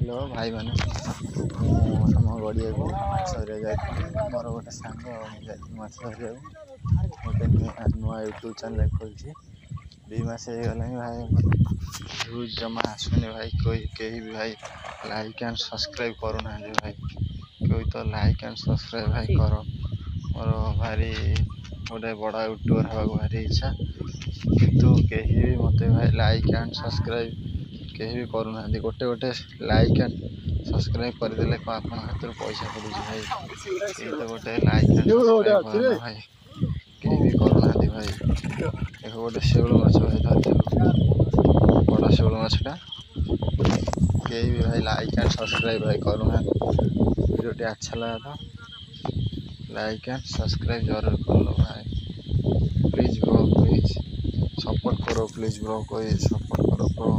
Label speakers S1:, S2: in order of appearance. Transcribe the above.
S1: Hello भाई मैंने आम गड़िया को माछ धरिया जाइए मोर गोटे सांग माछ धरिया गोटे नुआ यूट्यूब चैनल खोलছি 2 मास हो गला भाई व्यूज जमा आसुनि भाई कोई कहीं भी भाई लाइक एंड सब्सक्राइब करूना भाई कोई तो लाइक एंड सब्सक्राइब भाई कर मोर भारी गोटे बड़ा यूट्यूबर हवा भारी इच्छा किंतु कहीं भी मत भाई लाइक एंड सब्सक्राइब कहीं भी करूना गोटे गोटे लाइक एंड सब्सक्राइब करदे आप हाथ पैसा पड़ू भाई कहीं तो गोटे लाइक एंड सब्सक्राइब करना भाई कहीं भी करूना भाई एक गोटे शेउल माछ भाई धरती बड़ा शेउल माछटा कहीं भी भाई लाइक एंड सब्सक्राइब भाई करूना वीडियो अच्छा लगा तो लाइक एंड सब्सक्राइब जरूर कर लो भाई प्लीज ब्रो प्लीज सपोर्ट करो प्लीज ब्रो कोई सपोर्ट करो ब्रो।